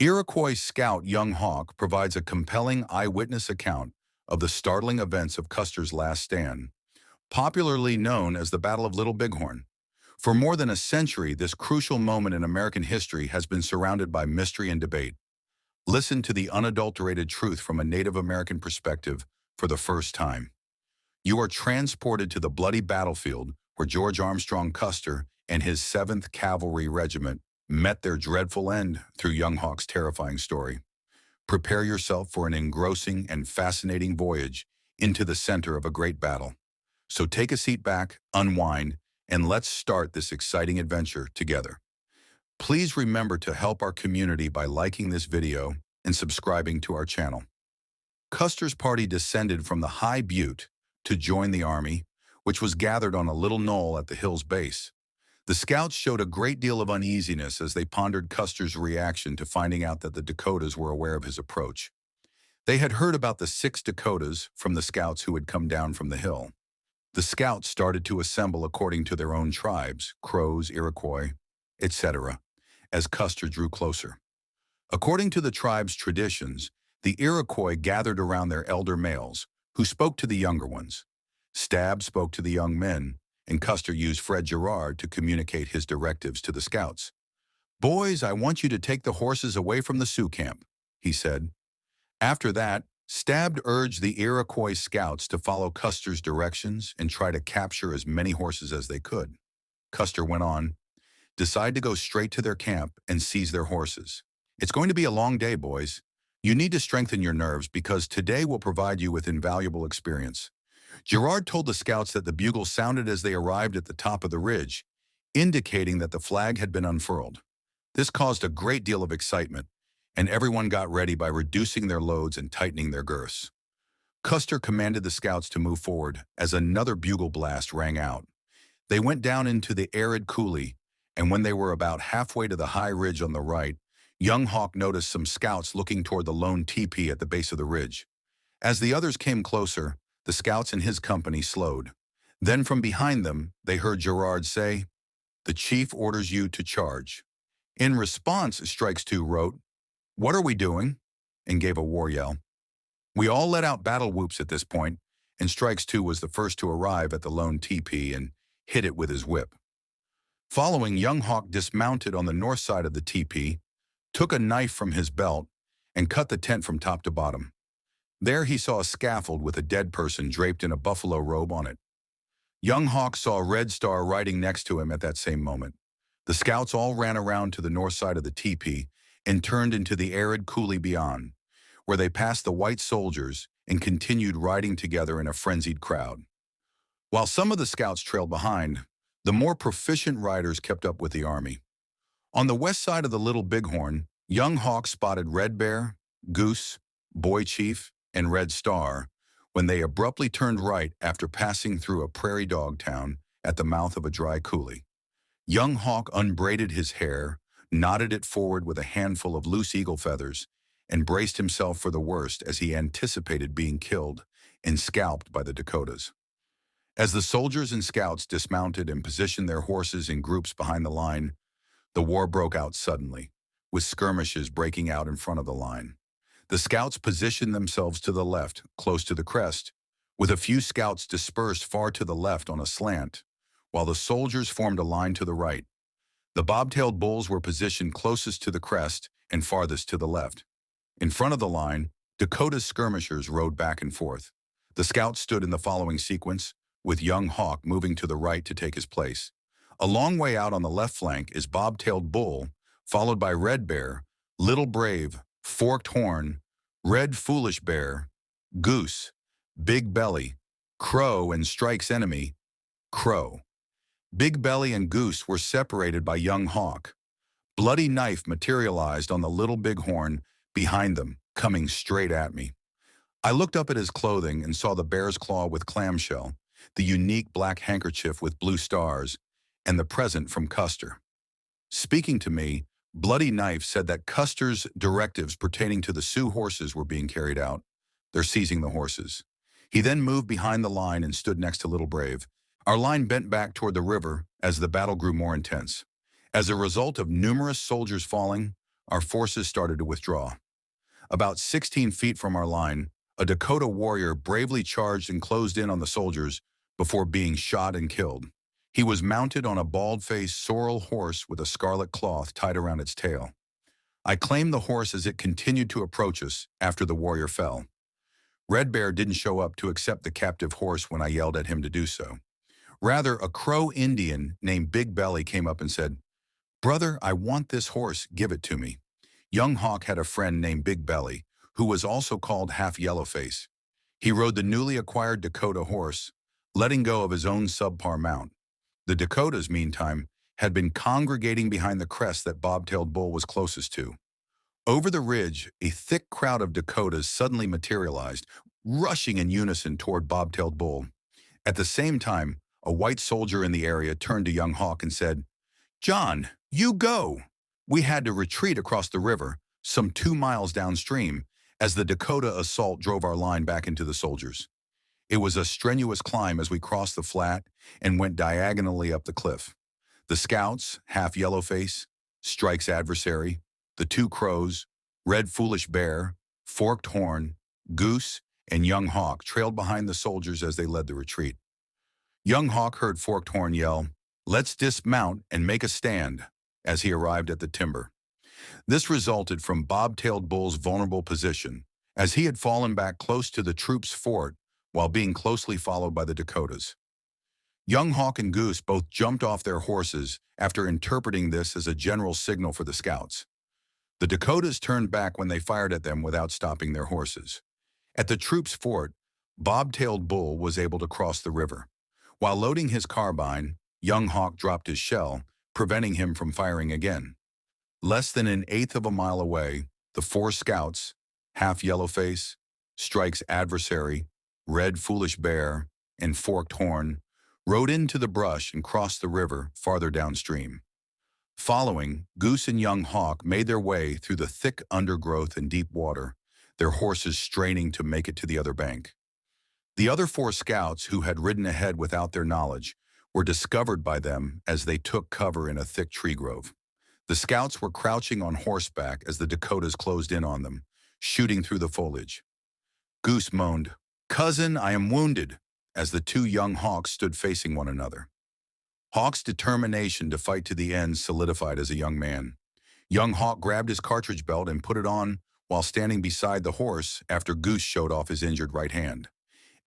Iroquois scout Young Hawk provides a compelling eyewitness account of the startling events of Custer's last stand, popularly known as the Battle of Little Bighorn. For more than a century, this crucial moment in American history has been surrounded by mystery and debate. Listen to the unadulterated truth from a Native American perspective for the first time. You are transported to the bloody battlefield where George Armstrong Custer and his 7th Cavalry Regiment met their dreadful end through Young Hawk's terrifying story. Prepare yourself for an engrossing and fascinating voyage into the center of a great battle. So take a seat back, unwind, and let's start this exciting adventure together. Please remember to help our community by liking this video and subscribing to our channel. Custer's party descended from the high butte to join the army, which was gathered on a little knoll at the hill's base. The scouts showed a great deal of uneasiness as they pondered Custer's reaction to finding out that the Dakotas were aware of his approach. They had heard about the 6 Dakotas from the scouts who had come down from the hill. The scouts started to assemble according to their own tribes, Crows, Iroquois, etc., as Custer drew closer. According to the tribe's traditions, the Iroquois gathered around their elder males, who spoke to the younger ones. Stab spoke to the young men, and Custer used Fred Girard to communicate his directives to the scouts. "Boys, I want you to take the horses away from the Sioux camp," he said. After that, Stab urged the Iroquois scouts to follow Custer's directions and try to capture as many horses as they could. Custer went on, "Decide to go straight to their camp and seize their horses. It's going to be a long day, boys. You need to strengthen your nerves because today will provide you with invaluable experience." Girard told the scouts that the bugle sounded as they arrived at the top of the ridge, indicating that the flag had been unfurled. This caused a great deal of excitement, and everyone got ready by reducing their loads and tightening their girths. Custer commanded the scouts to move forward as another bugle blast rang out. They went down into the arid coulee, and when they were about halfway to the high ridge on the right, Young Hawk noticed some scouts looking toward the lone teepee at the base of the ridge. As the others came closer, the scouts and his company slowed. Then from behind them, they heard Girard say, "The chief orders you to charge." In response, Strikes 2 wrote, "What are we doing?" and gave a war yell. We all let out battle whoops at this point, and Strikes 2 was the first to arrive at the lone teepee and hit it with his whip. Following, Young Hawk dismounted on the north side of the teepee, took a knife from his belt, and cut the tent from top to bottom. There he saw a scaffold with a dead person draped in a buffalo robe on it. Young Hawk saw Red Star riding next to him at that same moment. The scouts all ran around to the north side of the teepee and turned into the arid coulee beyond, where they passed the white soldiers and continued riding together in a frenzied crowd. While some of the scouts trailed behind, the more proficient riders kept up with the army. On the west side of the Little Bighorn, Young Hawk spotted Red Bear, Goose, Boy Chief, and Red Star when they abruptly turned right after passing through a prairie dog town at the mouth of a dry coulee. Young Hawk unbraided his hair, knotted it forward with a handful of loose eagle feathers, and braced himself for the worst as he anticipated being killed and scalped by the Dakotas. As the soldiers and scouts dismounted and positioned their horses in groups behind the line, the war broke out suddenly, with skirmishes breaking out in front of the line. The scouts positioned themselves to the left, close to the crest, with a few scouts dispersed far to the left on a slant, while the soldiers formed a line to the right. The bobtailed bulls were positioned closest to the crest and farthest to the left. In front of the line, Dakota's skirmishers rode back and forth. The scouts stood in the following sequence, with Young Hawk moving to the right to take his place. A long way out on the left flank is Bobtailed Bull, followed by Red Bear, Little Brave, Forked Horn, Red Foolish Bear, Goose, Big Belly, Crow, and Strike's enemy, Crow. Big Belly and Goose were separated by Young Hawk. Bloody Knife materialized on the Little Bighorn behind them, coming straight at me. I looked up at his clothing and saw the bear's claw with clamshell, the unique black handkerchief with blue stars, and the present from Custer. Speaking to me, Bloody Knife said that Custer's directives pertaining to the Sioux horses were being carried out. They're seizing the horses. He then moved behind the line and stood next to Little Brave. Our line bent back toward the river as the battle grew more intense. As a result of numerous soldiers falling, our forces started to withdraw. About 16 feet from our line, a Dakota warrior bravely charged and closed in on the soldiers before being shot and killed. He was mounted on a bald-faced sorrel horse with a scarlet cloth tied around its tail. I claimed the horse as it continued to approach us after the warrior fell. Red Bear didn't show up to accept the captive horse when I yelled at him to do so. Rather, a Crow Indian named Big Belly came up and said, "Brother, I want this horse, give it to me." Young Hawk had a friend named Big Belly, who was also called Half Yellowface. He rode the newly acquired Dakota horse, letting go of his own subpar mount. The Dakotas, meantime, had been congregating behind the crest that Bobtailed Bull was closest to. Over the ridge, a thick crowd of Dakotas suddenly materialized, rushing in unison toward Bobtailed Bull. At the same time, a white soldier in the area turned to Young Hawk and said, "John, you go." We had to retreat across the river, some 2 miles downstream, as the Dakota assault drove our line back into the soldiers. It was a strenuous climb as we crossed the flat and went diagonally up the cliff. The scouts, Half Yellowface, Strike's adversary, the 2 crows, Red Foolish Bear, Forked Horn, Goose, and Young Hawk trailed behind the soldiers as they led the retreat. Young Hawk heard Forked Horn yell, "Let's dismount and make a stand," as he arrived at the timber. This resulted from Bobtailed Bull's vulnerable position, as he had fallen back close to the troops' fort while being closely followed by the Dakotas. Young Hawk and Goose both jumped off their horses after interpreting this as a general signal for the scouts. The Dakotas turned back when they fired at them without stopping their horses. At the troops' fort, Bobtailed Bull was able to cross the river. While loading his carbine, Young Hawk dropped his shell, preventing him from firing again. Less than an eighth of a mile away, the 4 scouts, Half Yellowface, Strike's adversary, Red Foolish Bear, and Forked Horn, rode into the brush and crossed the river farther downstream. Following, Goose and Young Hawk made their way through the thick undergrowth and deep water, their horses straining to make it to the other bank. The other 4 scouts who had ridden ahead without their knowledge were discovered by them as they took cover in a thick tree grove. The scouts were crouching on horseback as the Dakotas closed in on them, shooting through the foliage. Goose moaned, "Cousin, I am wounded," as the 2 young Hawks stood facing one another. Hawk's determination to fight to the end solidified as a young man. Young Hawk grabbed his cartridge belt and put it on while standing beside the horse after Goose showed off his injured right hand.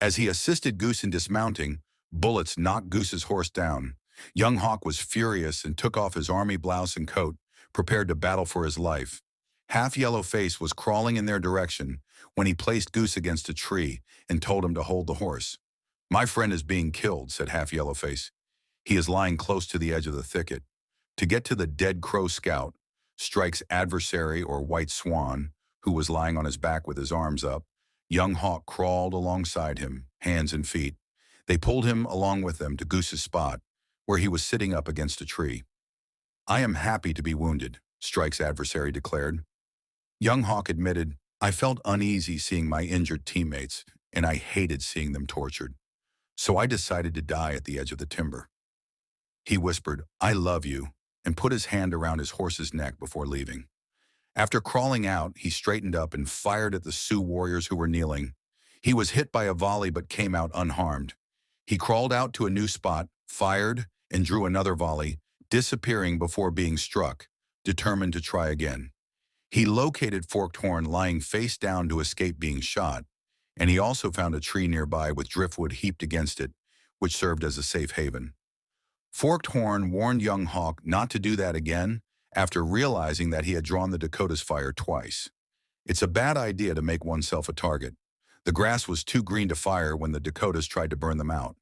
As he assisted Goose in dismounting, bullets knocked Goose's horse down. Young Hawk was furious and took off his army blouse and coat, prepared to battle for his life. Half Yellowface was crawling in their direction when he placed Goose against a tree and told him to hold the horse. "My friend is being killed," said Half Yellowface. "He is lying close to the edge of the thicket." To get to the dead Crow scout, Strike's adversary or White Swan, who was lying on his back with his arms up, Young Hawk crawled alongside him, hands and feet. They pulled him along with them to Goose's spot, where he was sitting up against a tree. "I am happy to be wounded," Strike's adversary declared. Young Hawk admitted, "I felt uneasy seeing my injured teammates, and I hated seeing them tortured. So I decided to die at the edge of the timber." He whispered, "I love you," and put his hand around his horse's neck before leaving. After crawling out, he straightened up and fired at the Sioux warriors who were kneeling. He was hit by a volley but came out unharmed. He crawled out to a new spot, fired, and drew another volley, disappearing before being struck, determined to try again. He located Forked Horn lying face down to escape being shot, and he also found a tree nearby with driftwood heaped against it, which served as a safe haven. Forked Horn warned Young Hawk not to do that again after realizing that he had drawn the Dakota's fire twice. It's a bad idea to make oneself a target. The grass was too green to fire when the Dakotas tried to burn them out.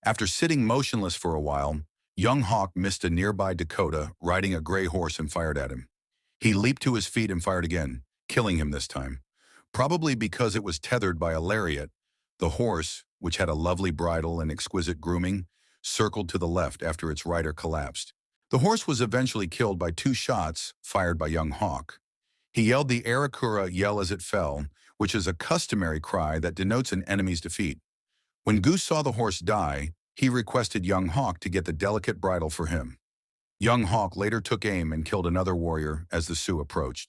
After sitting motionless for a while, Young Hawk missed a nearby Dakota riding a gray horse and fired at him. He leaped to his feet and fired again, killing him this time. Probably because it was tethered by a lariat, the horse, which had a lovely bridle and exquisite grooming, circled to the left after its rider collapsed. The horse was eventually killed by 2 shots fired by Young Hawk. He yelled the Iroquois yell as it fell, which is a customary cry that denotes an enemy's defeat. When Goose saw the horse die, he requested Young Hawk to get the delicate bridle for him. Young Hawk later took aim and killed another warrior as the Sioux approached.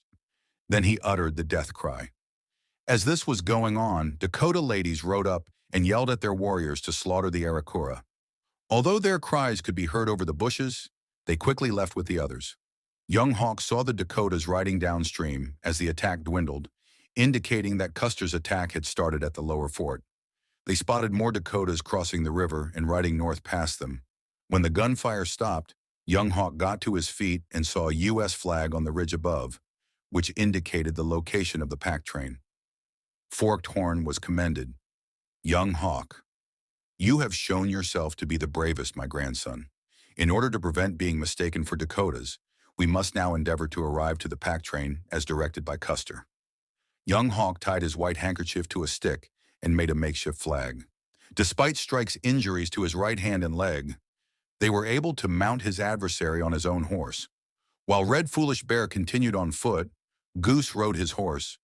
Then he uttered the death cry. As this was going on, Dakota ladies rode up and yelled at their warriors to slaughter the Iroquois. Although their cries could be heard over the bushes, they quickly left with the others. Young Hawk saw the Dakotas riding downstream as the attack dwindled, indicating that Custer's attack had started at the lower fort. They spotted more Dakotas crossing the river and riding north past them. When the gunfire stopped, Young Hawk got to his feet and saw a U.S. flag on the ridge above, which indicated the location of the pack train. Forked Horn was commended. Young Hawk, you have shown yourself to be the bravest, my grandson. In order to prevent being mistaken for Dakotas, we must now endeavor to arrive to the pack train as directed by Custer. Young Hawk tied his white handkerchief to a stick and made a makeshift flag. Despite Strike's injuries to his right hand and leg, they were able to mount his adversary on his own horse. While Red Foolish Bear continued on foot, Goose rode his horse.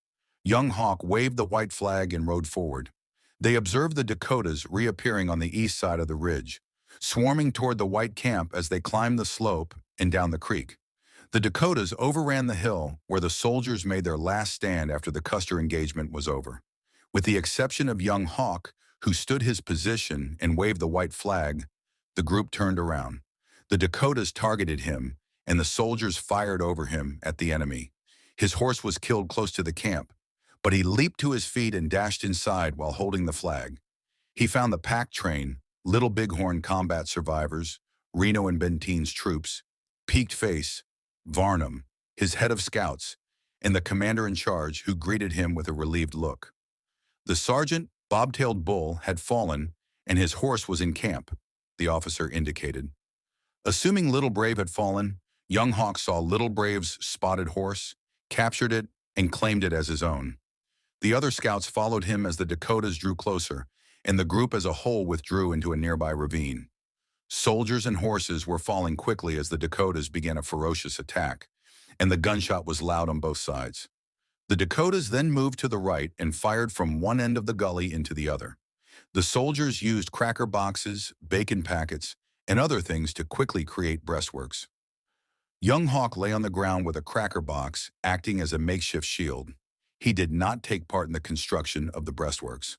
Young Hawk waved the white flag and rode forward. They observed the Dakotas reappearing on the east side of the ridge, swarming toward the white camp as they climbed the slope and down the creek. The Dakotas overran the hill where the soldiers made their last stand after the Custer engagement was over. With the exception of Young Hawk, who stood his position and waved the white flag, the group turned around. The Dakotas targeted him, and the soldiers fired over him at the enemy. His horse was killed close to the camp, but he leaped to his feet and dashed inside while holding the flag. He found the pack train, Little Bighorn combat survivors, Reno and Benteen's troops, Peaked Face, Varnum, his head of scouts, and the commander in charge, who greeted him with a relieved look. The sergeant, Bobtailed Bull, had fallen, and his horse was in camp, the officer indicated. Assuming Little Brave had fallen, Young Hawk saw Little Brave's spotted horse, captured it, and claimed it as his own. The other scouts followed him as the Dakotas drew closer, and the group as a whole withdrew into a nearby ravine. Soldiers and horses were falling quickly as the Dakotas began a ferocious attack, and the gunshot was loud on both sides. The Dakotas then moved to the right and fired from one end of the gully into the other. The soldiers used cracker boxes, bacon packets, and other things to quickly create breastworks. Young Hawk lay on the ground with a cracker box, acting as a makeshift shield. He did not take part in the construction of the breastworks.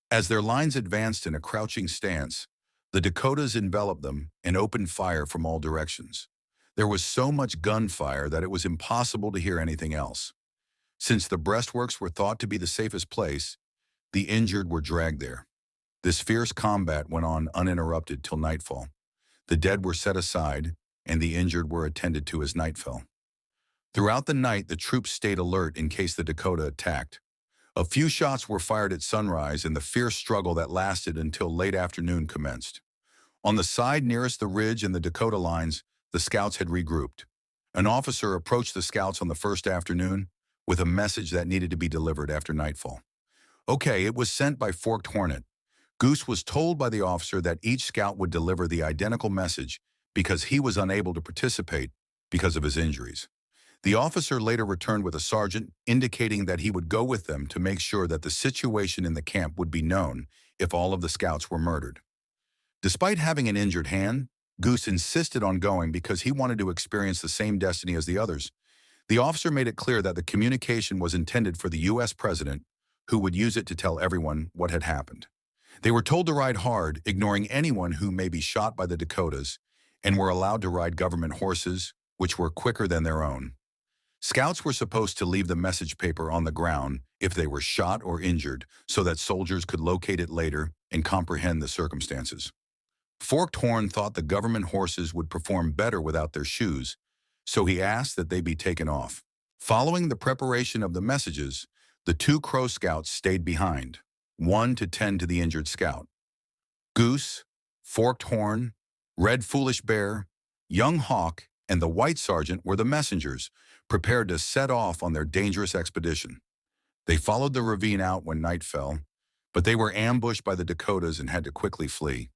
As their lines advanced in a crouching stance, the Dakotas enveloped them and opened fire from all directions. There was so much gunfire that it was impossible to hear anything else. Since the breastworks were thought to be the safest place, the injured were dragged there. This fierce combat went on uninterrupted till nightfall. The dead were set aside, and the injured were attended to as night fell. Throughout the night, the troops stayed alert in case the Dakota attacked. A few shots were fired at sunrise, and the fierce struggle that lasted until late afternoon commenced. On the side nearest the ridge and the Dakota lines, the scouts had regrouped. An officer approached the scouts on the first afternoon with a message that needed to be delivered after nightfall. Okay, it was sent by Forked Hornet. Goose was told by the officer that each scout would deliver the identical message because he was unable to participate because of his injuries. The officer later returned with a sergeant, indicating that he would go with them to make sure that the situation in the camp would be known if all of the scouts were murdered. Despite having an injured hand, Goose insisted on going because he wanted to experience the same destiny as the others. The officer made it clear that the communication was intended for the U.S. president, who would use it to tell everyone what had happened. They were told to ride hard, ignoring anyone who may be shot by the Dakotas, and were allowed to ride government horses, which were quicker than their own. Scouts were supposed to leave the message paper on the ground if they were shot or injured so that soldiers could locate it later and comprehend the circumstances. Forked Horn thought the government horses would perform better without their shoes, so he asked that they be taken off. Following the preparation of the messages, the two Crow Scouts stayed behind, one to tend to the injured scout. Goose, Forked Horn, Red Foolish Bear, Young Hawk, and the White Sergeant were the messengers, prepared to set off on their dangerous expedition. They followed the ravine out when night fell, but they were ambushed by the Dakotas and had to quickly flee.